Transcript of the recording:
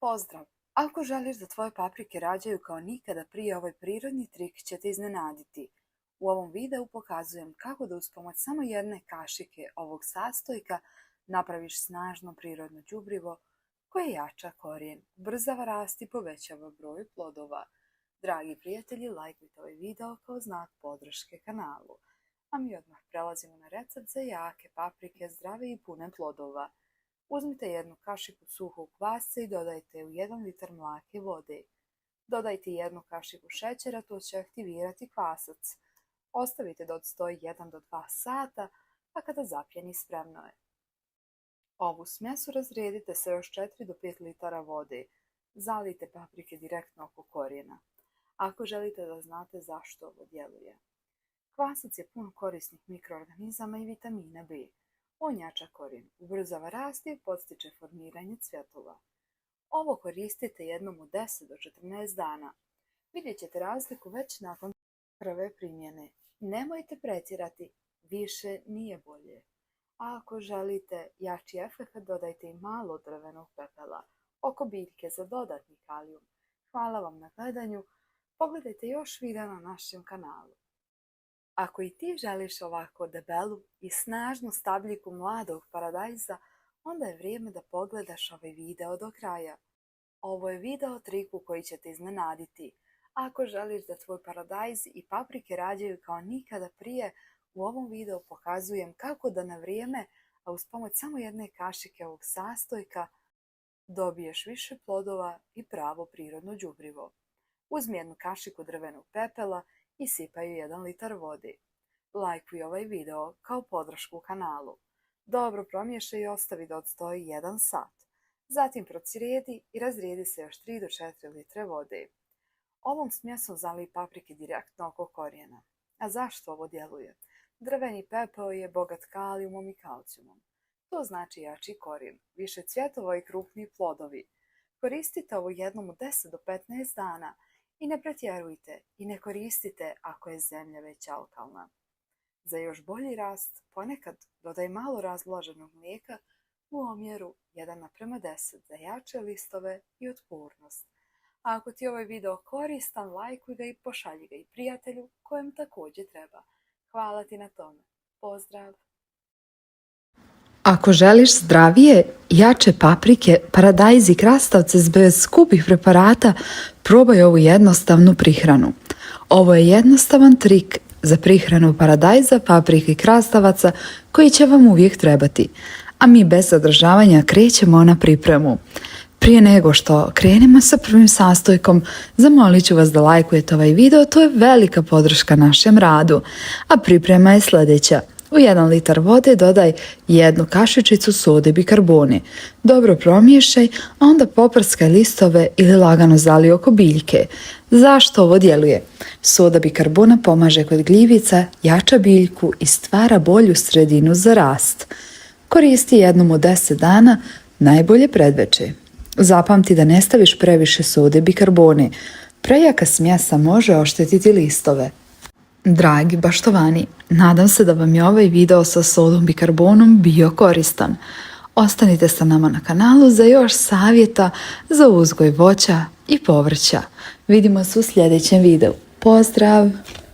Pozdrav! Ako želiš da tvoje paprike rađaju kao nikada prije, ovaj prirodni trik će te iznenaditi. U ovom videu pokazujem kako da uz pomoć samo jedne kašike ovog sastojka napraviš snažno prirodno đubrivo koje jača korijen, ubrzava rast i povećava broj plodova. Dragi prijatelji, lajkujte ovaj video kao znak podrške kanalu. A mi odmah prelazimo na recept za jake paprike, zdrave i pune plodova. Uzmite jednu kašiku suhog kvasca i dodajte u 1 litar mlake vode. Dodajte 1 kašiku šećera, to će aktivirati kvasac. Ostavite da odstoji 1 do 2 sata, a kada zapjeni spremno je. Ovu smjesu razredite sa još 4 do 5 litara vode. Zalijte paprike direktno oko korijena. Ako želite da znate zašto ovo djeluje. Kvasac je pun korisnih mikroorganizama i vitamina B. On jača korijen, ubrzava rast i podstiče formiranje cvjetova. Ovo koristite jednom u 10 do 14 dana. Vidjet ćete razliku već nakon prve primjene. Nemojte pretjerati, više nije bolje. A ako želite jači efekt, dodajte i malo drvenog pepela oko biljke za dodatni kalijum. Hvala vam na gledanju. Pogledajte još videa na našem kanalu. Ako i ti želiš ovako debelu i snažnu stabljiku mladog paradajza, onda je vrijeme da pogledaš ovaj video do kraja. Ovo je video triku koji će te iznenaditi. Ako želiš da tvoj paradajz i paprike rađaju kao nikada prije, u ovom videu pokazujem kako da na vrijeme, a uz pomoć samo jedne kašike ovog sastojka, dobiješ više plodova i pravo prirodno đubrivo. Uzmi jednu kašiku drvenog pepela i sipaju 1 litar vode. Lajkuj ovaj video kao podršku kanalu. Dobro promiješaj i ostavi da odstoji 1 sat. Zatim prociredi i razrijedi se još 3 do 4 litre vode. Ovom smjesom zalij paprike direktno oko korijena. A zašto ovo djeluje? Drveni pepeo je bogat kalijumom i kalcijumom. To znači jači korijen, više cvjetova i krupniji plodovi. Koristite ovo jednom u 10 do 15 dana. I ne pretjerujte i ne koristite ako je zemlja već alkalna. Za još bolji rast ponekad dodaj malo razvlaženog mlijeka u omjeru 1:10 za jače listove i otpornost. A ako ti je ovaj video koristan, lajkuj ga i pošalji ga i prijatelju kojem također treba. Hvala ti na tome. Pozdrav! Ako želiš zdravije, jače paprike, paradajz i krastavce bez skupih preparata, probaj ovu jednostavnu prihranu. Ovo je jednostavan trik za prihranu paradajza, paprike i krastavaca koji će vam uvijek trebati. A mi bez zadržavanja krećemo na pripremu. Prije nego što krenemo sa prvim sastojkom, zamolit ću vas da lajkujete ovaj video, to je velika podrška našem radu. A priprema je sljedeća. U 1 litar vode dodaj 1 kašičicu sode bikarbone. Dobro promiješaj, a onda poprskaj listove ili lagano zalij oko biljke. Zašto ovo djeluje? Soda bikarbona pomaže kod gljivica, jača biljku i stvara bolju sredinu za rast. Koristi jednom u 10 dana, najbolje predveče. Zapamti da ne staviš previše sode bikarbone. Prejaka smjesa može oštetiti listove. Dragi baštovani, nadam se da vam je ovaj video sa sodom bikarbonom bio koristan. Ostanite sa nama na kanalu za još savjeta za uzgoj voća i povrća. Vidimo se u sljedećem videu. Pozdrav!